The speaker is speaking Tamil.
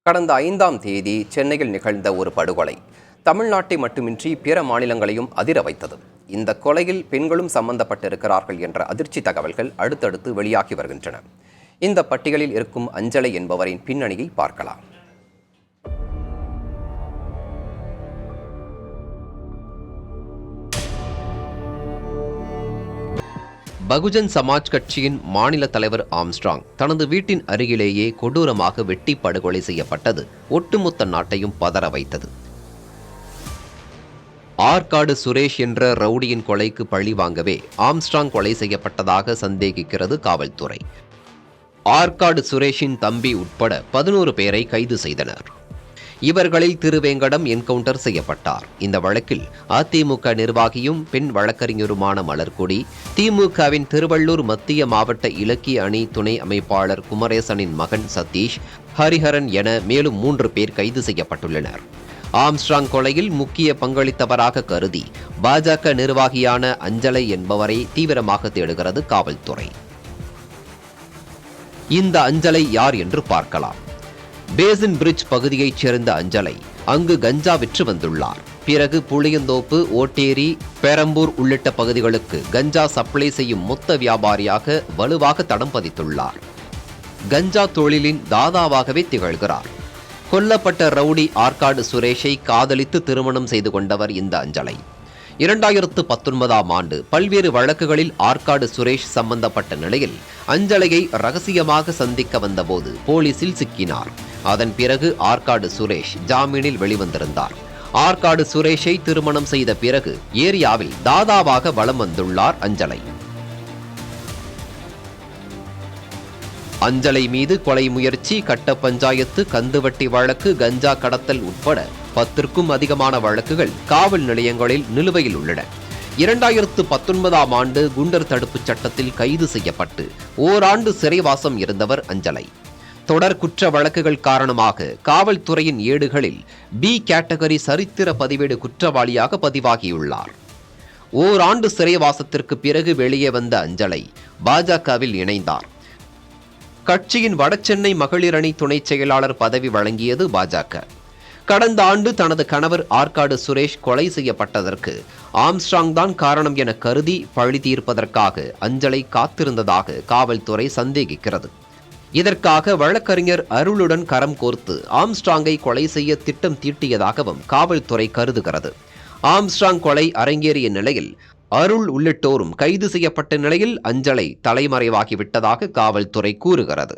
கடந்த 5ஆம் தேதி சென்னையில் நிகழ்ந்த ஒரு படுகொலை தமிழ்நாட்டை மட்டுமின்றி பிற மாநிலங்களையும் அதிர வைத்தது. இந்த கொலையில் பெண்களும் சம்பந்தப்பட்டிருக்கிறார்கள் என்ற அதிர்ச்சி தகவல்கள் அடுத்தடுத்து வெளியாகி வருகின்றன. இந்த பட்டியலில் இருக்கும் அஞ்சலை என்பவரின் பின்னணியை பார்க்கலாம். பகுஜன் சமாஜ் கட்சியின் மாநில தலைவர் ஆம்ஸ்ட்ராங் தனது வீட்டின் அருகிலேயே கொடூரமாக வெட்டி படுகொலை செய்யப்பட்டது ஒட்டுமொத்த நாட்டையும் பதற வைத்தது. ஆற்காடு சுரேஷ் என்ற ரவுடியின் கொலைக்கு பழி வாங்கவே ஆம்ஸ்ட்ராங் கொலை செய்யப்பட்டதாக சந்தேகிக்கிறது காவல்துறை. ஆற்காடு சுரேஷின் தம்பி உட்பட 11 பேரை கைது செய்தனர். இவர்களில் திருவேங்கடம் என்கவுண்டர் செய்யப்பட்டார். இந்த வழக்கில் அதிமுக நிர்வாகியும் பெண் வழக்கறிஞருமான மலர்கொடி, திமுகவின் திருவள்ளூர் மத்திய மாவட்ட இலக்கிய அணி துணை அமைப்பாளர் குமரேசனின் மகன் சதீஷ், ஹரிஹரன் என மேலும் 3 பேர் கைது செய்யப்பட்டுள்ளனர். ஆம்ஸ்ட்ராங் கொலையில் முக்கிய பங்களித்தவராக கருதி பாஜக நிர்வாகியான அஞ்சலை என்பவரை தீவிரமாக தேடுகிறது காவல்துறை. இந்த அஞ்சலை யார் என்று பார்க்கலாம். பேசின் பிரிட்ஜ் பகுதியைச் சேர்ந்த அஞ்சலை அங்கு கஞ்சா விற்று வந்துள்ளார். பிறகு புளியந்தோப்பு, ஓட்டேரி, பெரம்பூர் உள்ளிட்ட பகுதிகளுக்கு கஞ்சா சப்ளை செய்யும் மொத்த வியாபாரியாக வலுவாக தடம் பதித்துள்ளார். கஞ்சா தொழிலின் தாதாவாகவே திகழ்கிறார். கொல்லப்பட்ட ரவுடி ஆற்காடு சுரேஷை காதலித்து திருமணம் செய்து கொண்டவர் இந்த அஞ்சலை. 2019ஆம் ஆண்டு பல்வேறு வழக்குகளில் ஆற்காடு சுரேஷ் சம்பந்தப்பட்ட நிலையில் அஞ்சலையை ரகசியமாக சந்திக்க வந்தபோது போலீசில் சிக்கினார். அதன் பிறகு ஆற்காடு சுரேஷ் ஜாமீனில் வெளிவந்திருந்தார். ஆற்காடு சுரேஷை திருமணம் செய்த பிறகு ஏரியாவில் தாதாவாக வலம் வந்துள்ளார் அஞ்சலை. அஞ்சலை மீது கொலை முயற்சி, கட்ட பஞ்சாயத்து, கந்துவட்டி வழக்கு, கஞ்சா கடத்தல் உட்பட 10க்கும் அதிகமான வழக்குகள் காவல் நிலையங்களில் நிலுவையில் உள்ளன. 2019ஆம் ஆண்டு குண்டர் தடுப்புச் சட்டத்தில் கைது செய்யப்பட்டு ஓராண்டு சிறைவாசம் இருந்தவர் அஞ்சலை. தொடர் குற்ற வழக்குகள் காரணமாக காவல்துறையின் ஏடுகளில் பி கேட்டகரி சரித்திர பதிவேடு குற்றவாளியாக பதிவாகியுள்ளார். ஓராண்டு சிறைவாசத்திற்கு பிறகு வெளியே வந்த அஞ்சலை பாஜகவில் இணைந்தார். கட்சியின் வடசென்னை மகளிர் அணி துணைச் செயலாளர் பதவி வழங்கியது பாஜக. கடந்த ஆண்டு தனது கணவர் ஆற்காடு சுரேஷ் கொலை செய்யப்பட்டதற்கு ஆம்ஸ்ட்ராங் தான் காரணம் என கருதி பழி தீர்ப்பதற்காக அஞ்சலை காத்திருந்ததாக காவல்துறை சந்தேகிக்கிறது. இதற்காக வழக்கறிஞர் அருளுடன் கரம் கோர்த்து ஆம்ஸ்ட்ராங்கை கொலை செய்ய திட்டம் தீட்டியதாகவும் காவல்துறை கருதுகிறது. ஆம்ஸ்ட்ராங் கொலை அரங்கேறிய நிலையில் அருள் உள்ளிட்டோரும் கைது செய்யப்பட்ட நிலையில் அஞ்சலை தலைமறைவாகிவிட்டதாக காவல்துறை கூறுகிறது.